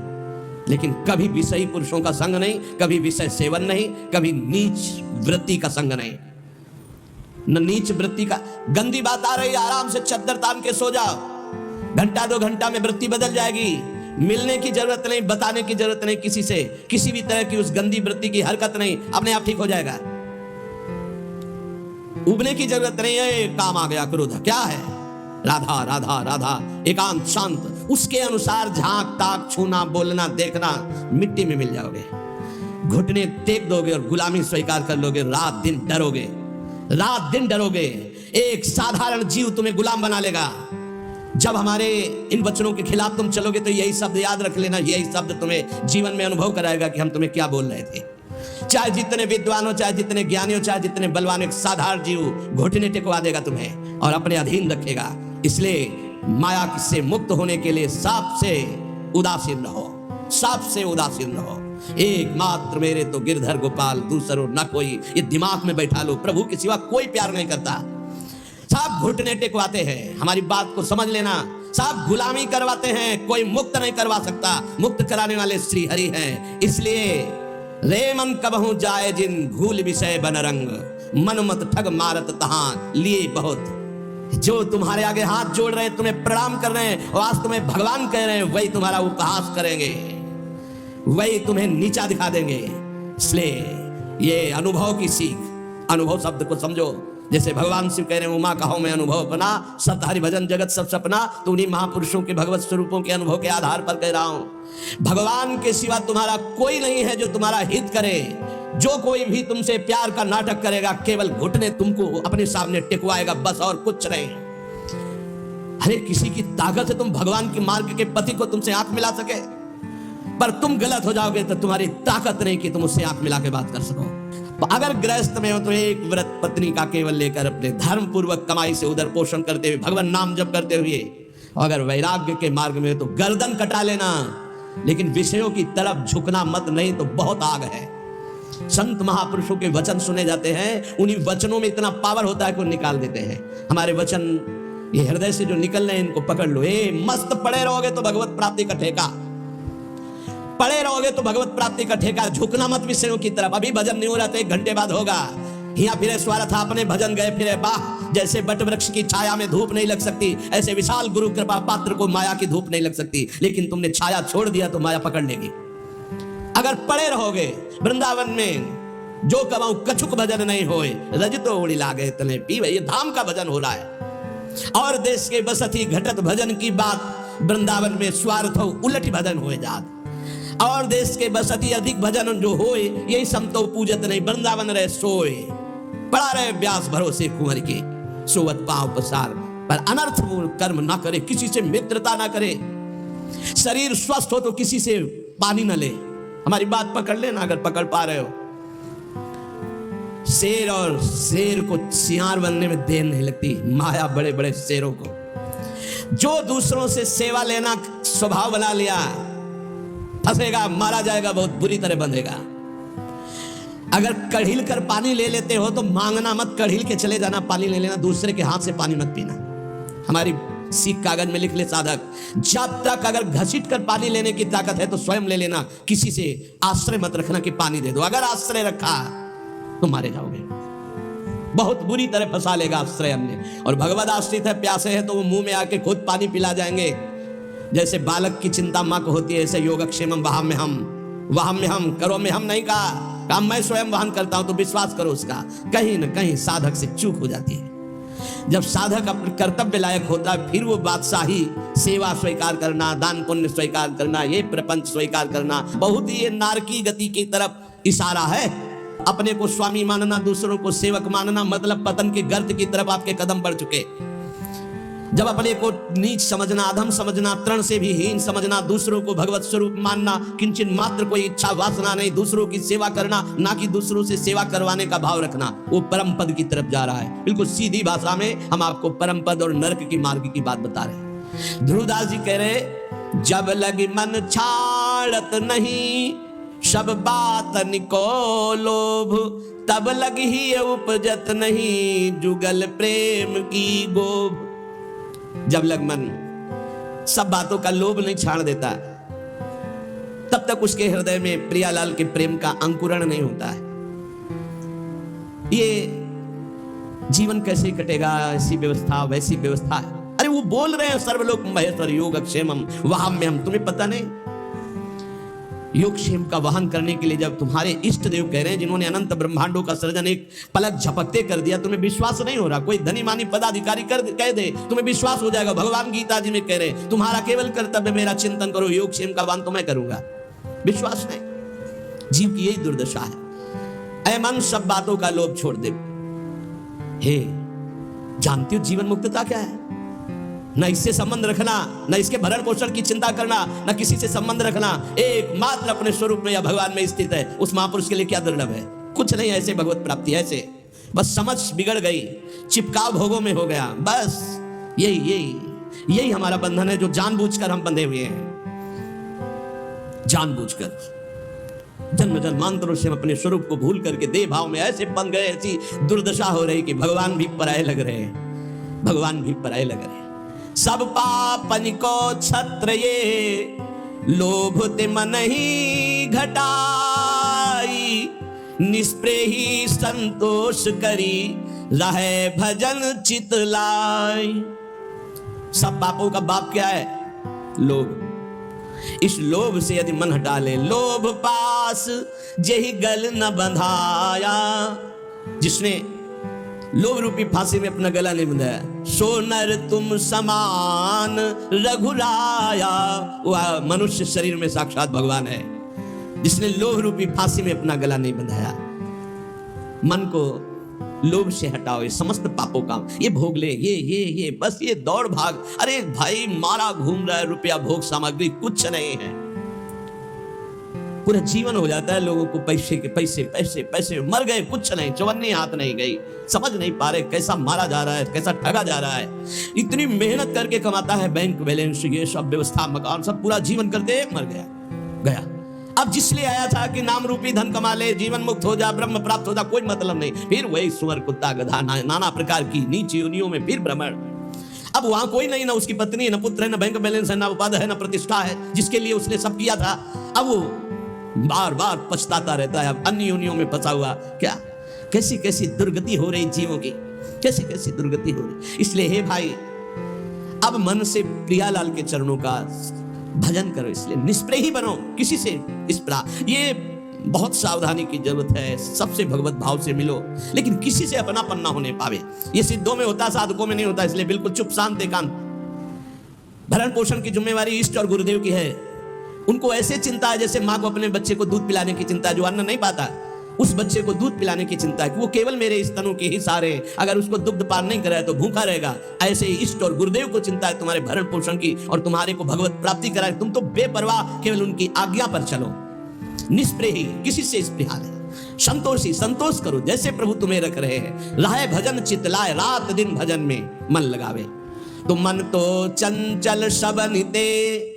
लेकिन कभी विषयी पुरुषों का संग नहीं, कभी विषय सेवन नहीं, कभी नीच वृत्ति का संग नहीं। न नीच वृत्ति का, गंदी बात आ रही, आराम से चद्दर तान के सो जाओ, घंटा 2 घंटा में वृत्ति बदल जाएगी। मिलने की जरूरत नहीं, बताने की जरूरत नहीं किसी से, किसी भी तरह की उस गंदी वृत्ति की हरकत नहीं, अपने आप ठीक हो जाएगा। उबने की जरूरत नहीं है। काम आ गया क्रोध, क्या है, राधा राधा राधा, एकांत शांत, उसके अनुसार झांक ताक छूना बोलना देखना, मिट्टी में मिल जाओगे। घुटने टेक दोगे और गुलामी स्वीकार कर लोगे। रात दिन डरोगे, रात दिन डरोगे। एक साधारण जीव तुम्हें गुलाम बना लेगा। जब हमारे इन वचनों के खिलाफ तुम चलोगे तो यही शब्द याद रख लेना, यही शब्द तुम्हें जीवन में अनुभव कराएगा कि हम तुम्हें क्या बोल रहे थे। चाहे जितने विद्वान हो, चाहे जितने ज्ञानी हो, चाहे जितने बलवान, एक साधारण जीव घुटने टेकवा देगा तुम्हें और अपने अधीन रखेगा। इसलिए माया से मुक्त होने के लिए सबसे उदासीन रहो, सबसे उदासीन रहो। एकमात्र मेरे तो गिरधर गोपाल, दूसरो न कोई, ये दिमाग में बैठा लो। प्रभु के सिवा कोई प्यार नहीं करता। सब घुटने टेकवाते हैं, हमारी बात को समझ लेना। सब गुलामी करवाते हैं, कोई मुक्त नहीं करवा सकता। मुक्त कराने वाले श्री हरि हैं। इसलिए रे मन कबहू जाए जिन, घूल विषय बन रंग, मन मत ठग मारत तहां लिए बहुत। जो तुम्हारे आगे हाथ जोड़ रहे हैं, तुम्हें प्रणाम कर रहे हैं और आज तुम्हें भगवान कह रहे हैं, वही तुम्हारा उपहास करेंगे, वही तुम्हें नीचा दिखा देंगे। इसलिए ये अनुभव की सीख, अनुभव शब्द को समझो। जैसे भगवान शिव कह रहे हैं, उमा कहो मैं अनुभव अपना, सत हरि भजन जगत सब सपना। तो उन्हीं महापुरुषों के भगवत स्वरूपों के अनुभव के आधार पर कह रहा हूं। भगवान के सिवा तुम्हारा कोई नहीं है जो तुम्हारा हित करे। जो कोई भी तुमसे प्यार का नाटक करेगा, केवल घुटने तुमको अपने सामने टिकवाएगा, बस, और कुछ नहीं। अरे किसी की ताकत है तुम भगवान के मार्ग के पति को तुमसे आंख मिला सके, पर तुम गलत हो जाओगे तो तुम्हारी ताकत नहीं कि तुम उससे आंख मिला के बात कर सको। अगर गृहस्थ में हो तो एक व्रत पत्नी का केवल लेकर अपने धर्म पूर्वक कमाई से उधर पोषण करते हुए, भगवान नाम जप करते हुए। अगर वैराग्य के मार्ग में हो तो गर्दन कटा लेना, लेकिन विषयों की तरफ झुकना मत, नहीं तो बहुत आग है। संत महापुरुषों के वचन सुने जाते हैं, उन्हीं वचनों में इतना पावर होता है कि निकाल देते हैं। हमारे वचन ये हृदय से जो निकल रहे हैं, इनको पकड़ लो। मस्त पड़े रहोगे तो भगवत प्राप्ति का ठेका, पड़े रहोगे तो भगवत प्राप्ति का ठेका। झुकना मत विषयों की तरफ। अभी भजन नहीं हो रहा तो 1 घंटे बाद होगा। यहाँ फिरे स्वार्थ अपने भजन गए फिरे बाह। जैसे बट वृक्ष की छाया में धूप नहीं लग सकती, ऐसे विशाल गुरु कृपा पात्र को माया की धूप नहीं लग सकती। लेकिन तुमने छाया छोड़ दिया तो माया पकड़ लेगी। अगर पड़े रहोगे वृंदावन में, जो कमाऊ कछुक भजन नहीं होए, रजतो उड़ी लागे तने पीवे। ये धाम का भजन हो रहा है। और देश के बसती घटत भजन की बात, वृंदावन में स्वार्थ हो उलट भजन हो जात। और देश के बसती अधिक भजन जो होए, यही समतो पूजत नहीं, वृंदावन रहे सोए। पड़ा रहे व्यास भरोसे कुंवर के, सोवत पांव पसार। पर अनर्थ कर्म ना करे, किसी से मित्रता ना करे। शरीर स्वस्थ हो तो किसी से पानी न ले। हमारी बात पकड़ लेना अगर पकड़ पा रहे हो। शेर और शेर को सियार बनने में देर नहीं लगती, माया बड़े बड़े शेरों को। जो दूसरों से सेवा लेना स्वभाव बना लिया, फंसेगा, मारा जाएगा, बहुत बुरी तरह बंधेगा। अगर कढ़िल कर पानी ले लेते हो तो मांगना मत, कढ़िल के चले जाना, पानी ले लेना, दूसरे के हाथ से पानी मत पीना। हमारी सीख कागज में लिख ले साधक, जब तक अगर घसीट कर पानी लेने की ताकत है तो स्वयं ले लेना, किसी से आश्रय मत रखना कि पानी दे दो। अगर आश्रय रखा तो मारे जाओगे, बहुत बुरी तरह फंसा लेगा आश्रय हमने। और भगवद आश्रित है, प्यासे है तो वो मुंह में आके खुद पानी पिला जाएंगे। जैसे बालक की चिंता मां को होती है, ऐसे योगक्षेमम वहां में हम करो में हम नहीं कहा, काम मैं स्वयं वहन करता हूं। तो विश्वास करो उसका, कहीं न कहीं साधक से चूक हो जाती है। जब साधक अपने कर्तव्य लायक होता है, फिर वो बादशाही, सेवा स्वीकार करना, दान पुण्य स्वीकार करना, ये प्रपंच स्वीकार करना, बहुत ही ये नारकी गति की तरफ इशारा है। अपने को स्वामी मानना, दूसरों को सेवक मानना, मतलब पतन के गर्त की तरफ आपके कदम बढ़ चुके। जब अपने को नीच समझना, अधम समझना, तृण से भी हीन समझना, दूसरों को भगवत स्वरूप मानना, किंचन मात्र कोई इच्छा वासना नहीं, दूसरों की सेवा करना, ना कि दूसरों से सेवा करवाने का भाव रखना, वो परम पद की तरफ जा रहा है। बिल्कुल सीधी भाषा में हम आपको परम पद और नरक की मार्ग की बात बता रहे हैं। ध्रुवदास जी कह रहे, जब लगी मन छाड़त नहीं, सब बात निको लोभ, तब लगी ही उपजत नहीं, जुगल प्रेम की गोभ। जब लग मन सब बातों का लोभ नहीं छाड़ देता, तब तक उसके हृदय में प्रियालाल के प्रेम का अंकुरण नहीं होता है। ये जीवन कैसे कटेगा, ऐसी व्यवस्था वैसी व्यवस्था है। अरे वो बोल रहे हैं सर्वलोक महेश्वर योगक्षेमम वहां में हम, तुम्हें पता नहीं। योगक्षेम का वहन करने के लिए जब तुम्हारे इष्ट देव कह रहे हैं, जिन्होंने अनंत ब्रह्मांडों का सृजन एक पलक झपकते कर दिया, तुम्हें विश्वास नहीं हो रहा। कोई धनी मानी पदाधिकारी कह दे, तुम्हें विश्वास हो जाएगा। भगवान गीता जी में कह रहे, तुम्हारा केवल कर्तव्य मेरा चिंतन करो, योगक्षेम का वहन तो मैं करूंगा। विश्वास नहीं। जीव की यही दुर्दशा है। ऐ मन, सब बातों का लोभ छोड़ दे। हे, जानती हो जीवन मुक्तता क्या है? न इससे संबंध रखना, न इसके भरण पोषण की चिंता करना, न किसी से संबंध रखना, एकमात्र अपने स्वरूप में या भगवान में स्थित है, उस महापुरुष के लिए क्या दुर्लभ है? कुछ नहीं। ऐसे भगवत प्राप्ति, ऐसे बस समझ बिगड़ गई, चिपकाव भोगों में हो गया, बस यही हमारा बंधन है जो जानबूझकर हम बंधे हुए हैं। जानबूझकर जन्म जन्मांतरों से हम अपने स्वरूप को भूल करके देह भाव में ऐसे बन गए, ऐसी दुर्दशा हो रही कि भगवान भी पराये लग रहे हैं, भगवान भी पराये लग रहे हैं। सब पापन को छत्र ये, लोभ ते मन ही घटाई, निस्प्रेही संतोष करी, रहे भजन चित लाई। सब पापों का बाप क्या है? लोभ। इस लोभ से यदि मन हटा ले, लोभ पास जेहि गल न बंधाया, जिसने लोभ रूपी फांसी में अपना गला नहीं बंधाया, सो नर तुम समान रघुराया। वह मनुष्य शरीर में साक्षात भगवान है, जिसने लोभ रूपी फांसी में अपना गला नहीं बंधाया। मन को लोभ से हटाओ, ये समस्त पापों का, ये भोग ले, ये बस ये दौड़ भाग। अरे भाई मारा घूम रहा है, रुपया भोग सामग्री कुछ नहीं है। पूरा जीवन हो जाता है लोगों को पैसे के पैसे पैसे पैसे, मर गए कुछ नहीं, चवन्नी हाथ नहीं गई। समझ नहीं पा रहे कैसा मारा जा रहा है, कैसा ठगा जा रहा है। इतनी मेहनत करके कमाता है, बैंक बैलेंस ये सब व्यवस्था मकान सब, पूरा जीवन करते मर गया। अब जिसलिए आया था कि नाम रूपी धन कमा ले, जीवन मुक्त हो जा, ब्रह्म प्राप्त हो जा, कोई मतलब नहीं। फिर वही सुअर कुत्ता गधा नाना प्रकार की नीच योनियों में फिर भ्रमण। अब वहां कोई नहीं, ना उसकी पत्नी, ना पुत्र है, ना बैंक बैलेंस है, ना उपाध है, ना प्रतिष्ठा है, जिसके लिए उसने सब किया था। अब वो बार बार पछताता रहता है, अब अन्य योनियों में फंसा हुआ। क्या कैसी कैसी दुर्गति हो रही जीवों की, कैसी कैसी दुर्गति हो रही। इसलिए हे भाई, अब मन से प्रियालाल के चरणों का भजन करो, इसलिए निष्प्रेही ही बनो किसी से। इस प्रकार ये बहुत सावधानी की जरूरत है। सबसे भगवत भाव से मिलो, लेकिन किसी से अपनापन ना होने पावे। ये सिद्धों में होता, साधकों में नहीं होता। इसलिए बिल्कुल चुप शांत एकांत। भरण पोषण की जिम्मेवारी इष्ट और गुरुदेव की है। उनको ऐसे चिंता है जैसे माँ को अपने बच्चे को दूध पिलाने की चिंता है, जो अन्न नहीं पाता उस बच्चे को दूध पिलाने की चिंता है कि वो केवल मेरे स्तनों के ही सहारे, अगर उसको दुग्ध पान नहीं कराए तो भूखा रहेगा। ऐसे ही इष्ट और गुरुदेव को चिंता है तुम्हारे भरण पोषण की और तुम्हारे को भगवत प्राप्ति कराए। तुम तो बेपरवाह केवल उनकी आज्ञा पर चलो, निष्प्रेही, किसी से स्पृहा नहीं, संतोषी, संतोष करो जैसे प्रभु तुम्हें रख रहे हैं। लाए भजन चित लाए, रात दिन भजन में मन लगावे। तो मन तो चंचल सबनिते,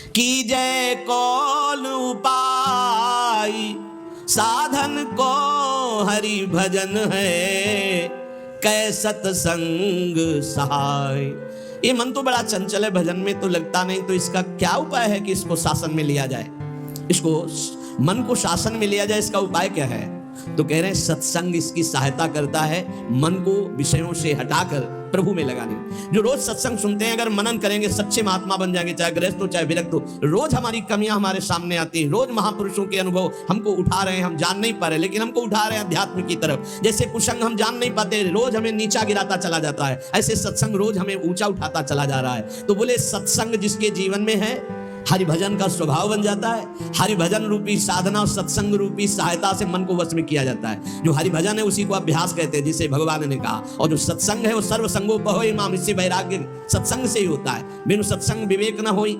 की जय कौन उपाय, साधन को हरि भजन है, कै सत्संग सहाय। ये मन तो बड़ा चंचल है, भजन में तो लगता नहीं, तो इसका क्या उपाय है कि इसको शासन में लिया जाए? इसको मन को शासन में लिया जाए, इसका उपाय क्या है? तो कह रहे हैं सत्संग इसकी सहायता करता है मन को विषयों से हटाकर प्रभु में लगाने। जो रोज सत्संग सुनते हैं, अगर मनन करेंगे, सच्चे महात्मा बन जाएंगे, चाहे गृहस्थ हो चाहे विरक्त हो। रोज हमारी कमियां हमारे सामने आती हैं, रोज महापुरुषों के अनुभव हमको उठा रहे हैं, हम जान नहीं पा रहे, लेकिन हमको उठा रहे हैं अध्यात्म की तरफ। जैसे कुसंग हम जान नहीं पाते, रोज हमें नीचा गिराता चला जाता है, ऐसे सत्संग रोज हमें ऊंचा उठाता चला जा रहा है। तो बोले सत्संग जिसके जीवन में है, हरि भजन का स्वभाव बन जाता है। हरि भजन रूपी साधना और सत्संग रूपी सहायता से मन को वश में किया जाता है। जो हरि भजन है उसी को अभ्यास कहते हैं, जिसे भगवान ने कहा। और जो सत्संग है वो सर्व संगोपहोय माम, इससे वैराग्य सत्संग से ही होता है। बिनु सत्संग विवेक न होई,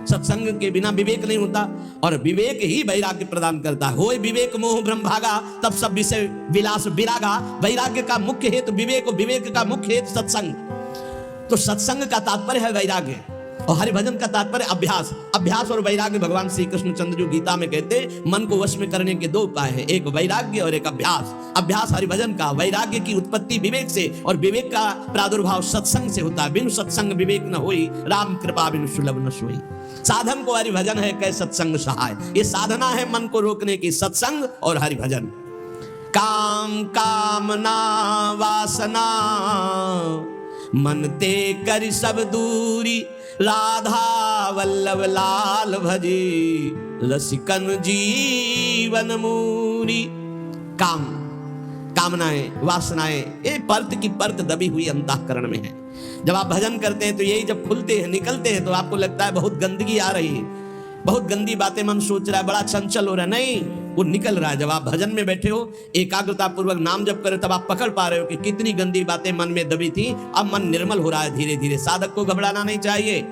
सत्संग के बिना विवेक नहीं होता, और विवेक ही वैराग्य प्रदान करता है। होय विवेक मोह भ्रम भागा, तब सब विषय विलास विरागा। वैराग्य का मुख्य हेतु विवेक, विवेक का मुख्य हेतु सत्संग। तो सत्संग का तात्पर्य है वैराग्य, और हरिभजन का तात्पर्य अभ्यास। अभ्यास और वैराग्य भगवान श्री कृष्णचंद्र जो गीता में कहते, मन को वश में करने के दो उपाय हैं, एक वैराग्य और एक अभ्यास। अभ्यास हरिभजन का, वैराग्य की उत्पत्ति विवेक से, और विवेक का प्रादुर्भाव सत्संग से होता है। बिनु सत्संग विवेक न होई, राम कृपा बिनु सुलभ न सोई। साधन को हरिभजन है, कै सत्संग सहाय। ये साधना है मन को रोकने की, सत्संग और हरिभजन। काम कामना वासना मन ते कर सब दूरी, राधा वल्लभ लाल भजी, रसिकन जीवन मूरी। काम, कामनाएं, वासनाएं, ये परत की परत दबी हुई अंतःकरण में है। जब आप भजन करते हैं तो यही जब खुलते हैं, निकलते हैं, तो आपको लगता है बहुत गंदगी आ रही है, बहुत गंदी बातें मन सोच रहा है, बड़ा चंचल हो रहा है। नहीं, वो निकल रहा है। जब आप भजन में बैठे हो, एकाग्रता पूर्वक नाम जप करे, तब आप पकड़ पा रहे हो कि कितनी गंदी बातें मन में दबी थी, अब मन निर्मल हो रहा है धीरे धीरे। साधक को घबराना नहीं चाहिए,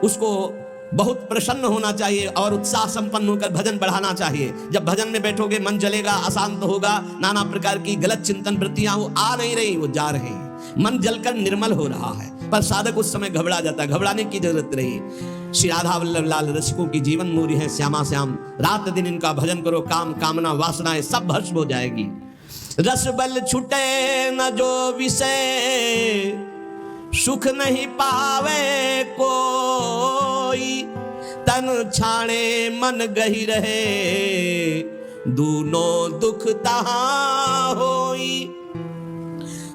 उसको बहुत प्रसन्न होना चाहिए और उत्साह संपन्न होकर भजन बढ़ाना चाहिए। जब भजन में बैठोगे मन जलेगा, अशांत होगा, नाना प्रकार की गलत चिंतन वृत्तियां वो आ नहीं रही, वो जा रहे हैं, मन जलकर निर्मल हो रहा है। पर साधक उस समय घबरा जाता है, घबराने की जरूरत नहीं। श्री राधा वल्लभ लाल रसिकों की जीवन मूरी है श्यामा श्याम, रात दिन इनका भजन करो, काम कामना वासनाएं सब भस्म हो जाएगी। रस बल छुटे न जो विषय, सुख नहीं पावे कोई, तन छाणे मन गही रहे, दूनों दुख तहां होई।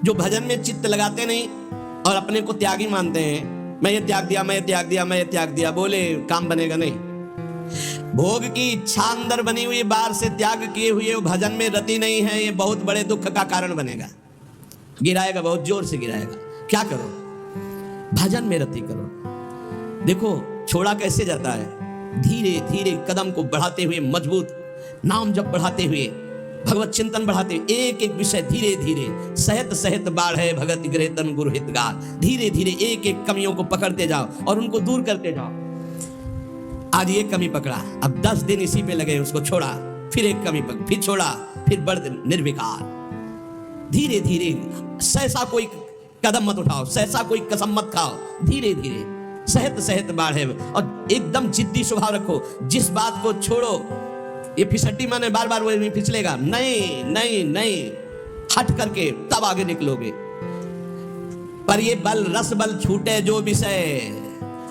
जो भजन में चित्त लगाते नहीं और अपने को त्यागी मानते हैं, मैं ये त्याग दिया, मैं ये त्याग दिया, मैं ये त्याग दिया, बोले काम बनेगा नहीं। भोग की इच्छा अंदर बनी हुई, बाहर से त्याग किए हुए वो भजन में रति नहीं है, ये बहुत बड़े दुख का कारण बनेगा, गिराएगा, बहुत जोर से गिराएगा। क्या करो, भजन में रति करो। देखो छोड़ा कैसे जाता है, धीरे धीरे कदम को बढ़ाते हुए, मजबूत नाम जप बढ़ाते हुए, भगवत चिंतन बढ़ाते हुए, एक एक विषय धीरे धीरे, सहत सहत बाढ़े भगत गृह तन गुरु हितगार, धीरे धीरे एक एक कमियों को पकड़ते जाओ और उनको दूर करते जाओ। आज ये कमी पकड़ा, अब 10 दिन इसी पे लगे, उसको छोड़ा, फिर एक कमी पकड़, फिर छोड़ा, फिर बढ़ निर्विकार। धीरे धीरे सहसा कोई कदम मत उठाओ, सहसा कोई कसम मत खाओ, धीरे धीरे सहत सहत बाढ़े, और एकदम जिद्दी स्वभाव रखो। जिस बात को छोड़ो, ये फिसड्डी माने बार बार वो फिसलेगा, नहीं नहीं नहीं, हट करके तब आगे निकलोगे। पर ये बल रस बल छूटे जो विषय,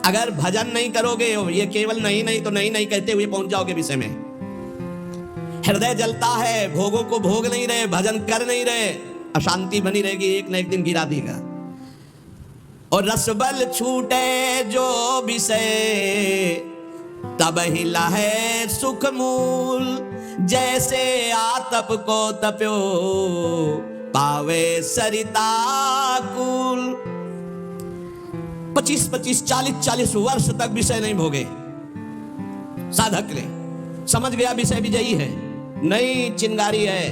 अगर भजन नहीं करोगे, ये केवल नहीं नहीं तो नहीं नहीं कहते हुए पहुंच जाओगे विषय में। हृदय जलता है, भोगों को भोग नहीं रहे, भजन कर नहीं रहे, अशांति बनी रहेगी, एक न एक दिन गिरा देगा। और रस बल छूटे जो विषय, तब हिला है सुख मूल, जैसे आतप को तप्यो पावे सरिता कुल। 25-25, 40-40 वर्ष तक विषय नहीं भोगे साधक ने, समझ गया विषय विजयी है, नहीं चिंगारी है।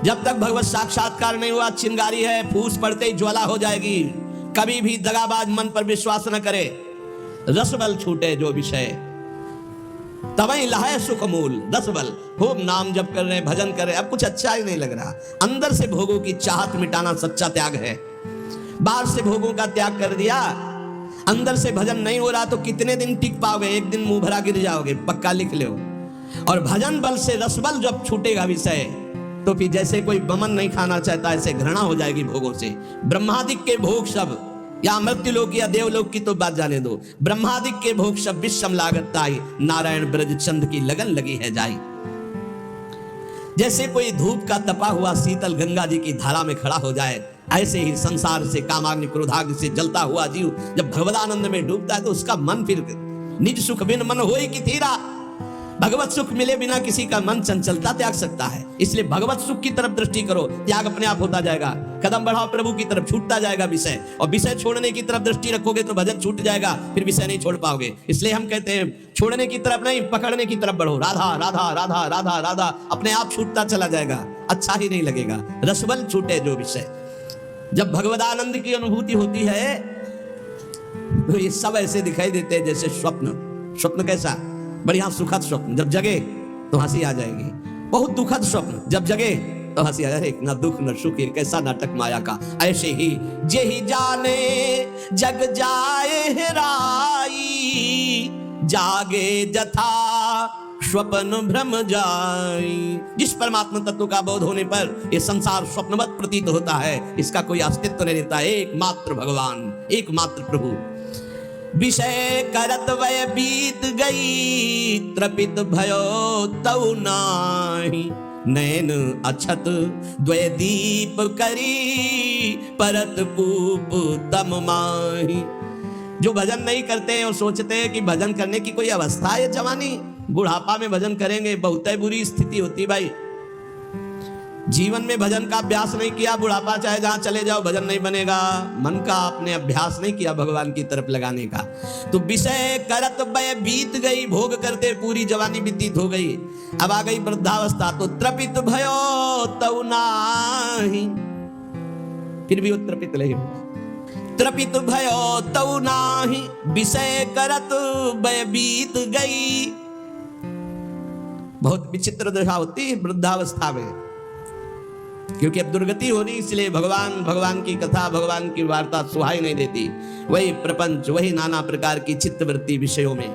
जब तक भगवत साक्षात्कार नहीं हुआ, चिंगारी है, फूस पड़ते ही ज्वाला हो जाएगी। कभी भी दगाबाज मन पर विश्वास न करे। रस बल छूटे जो विषय, तवई लहाय सुख मूल। रस बल, खूब नाम जप कर रहे, भजन कर रहे, अब कुछ अच्छा ही नहीं लग रहा। अंदर से भोगों की चाहत मिटाना सच्चा त्याग है। बाहर से भोगों का त्याग कर दिया, अंदर से भजन नहीं हो रहा तो कितने दिन टिक पाओगे? एक दिन मुंह भरा गिर जाओगे, पक्का लिख लो। और भजन बल से, रस बल जब छूटेगा विषय, तो फिर जैसे कोई बमन नहीं खाना चाहता, ऐसे घृणा हो जाएगी भोगों से। ब्रह्मादिक के भोग सब, या मृत्युलोक या देवलोक की तो बात जाने दो, ब्रह्मादिक के भोग सब विषम लागत ताई, नारायण ब्रज चंद की लगन लगी है जाई। जैसे कोई धूप का तपा हुआ शीतल गंगा जी की धारा में खड़ा हो जाए, ऐसे ही संसार से कामाग्नि क्रोधाग्नि से जलता हुआ जीव जब भगवदानंद में डूबता है, तो उसका मन फिर निज सुख बिन मन होई की थीरा। भगवत सुख मिले बिना किसी का मन चंचलता त्याग सकता है। इसलिए भगवत सुख की तरफ दृष्टि करो, त्याग अपने आप होता जाएगा। कदम बढ़ाओ प्रभु की तरफ, छूटता जाएगा विषय। और विषय छोड़ने की तरफ दृष्टि रखोगे तो भजन छूट जाएगा, फिर विषय नहीं छोड़ पाओगे। इसलिए हम कहते हैं छोड़ने की तरफ नहीं, पकड़ने की तरफ बढ़ो। राधा राधा राधा राधा राधा, अपने आप छूटता चला जाएगा, अच्छा ही नहीं लगेगा। रसबल छूटे जो विषय। जब भगवदानंद की अनुभूति होती है तो ये सब ऐसे दिखाई देते हैं जैसे स्वप्न। स्वप्न कैसा? बढ़िया सुखद स्वप्न, जब जगे तो हंसी आ जाएगी। बहुत दुखद स्वप्न, जब जगे तो हंसी आ जाएगी। न दुख न सुख, कैसा नाटक माया का। ऐसे ही जेहि जाने जग जाए हेराई, जागे जथा स्वप्न भ्रम जाई। जिस परमात्मा तत्व का बोध होने पर ये संसार स्वप्नवत प्रतीत होता है, इसका कोई अस्तित्व नहीं रहता। एकमात्र भगवान, एकमात्र प्रभु। विषय करत वय बीत गई, त्रपित भयो तऊ नाही। नैन अछत द्वय दीप करी, परत कूप तम माही। जो भजन नहीं करते हैं और सोचते हैं कि भजन करने की कोई अवस्था है, जवानी बुढ़ापा में भजन करेंगे, बहुत ही बुरी स्थिति होती भाई। जीवन में भजन का अभ्यास नहीं किया, बुढ़ापा चाहे जहां चले जाओ भजन नहीं बनेगा। मन का आपने अभ्यास नहीं किया भगवान की तरफ लगाने का, तो विषय करत बय बीत गई, भोग करते पूरी जवानी व्यतीत हो गई। अब आ गई वृद्धावस्था, तो त्रपित भयो तऊ नाही, फिर भी वो त्रपित नहीं हुआ। त्रपित भयो तऊ नाही, विषय करत बय बीत गई। बहुत विचित्र दशा होती है वृद्धावस्था में, क्योंकि अब दुर्गति होनी, इसलिए भगवान की कथा, भगवान की वार्ता सुहाई नहीं देती। वही प्रपंच, वही नाना प्रकार की चित्तवृत्ति विषयों में।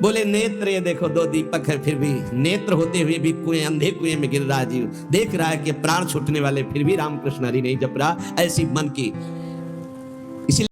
बोले नेत्र, ये देखो दो दीपक है, फिर भी नेत्र होते हुए भी कुएं, अंधे कुएं में गिर रहा जीव, देख रहा है कि प्राण छूटने वाले, फिर भी रामकृष्ण हरि नहीं जप रहा। ऐसी मन की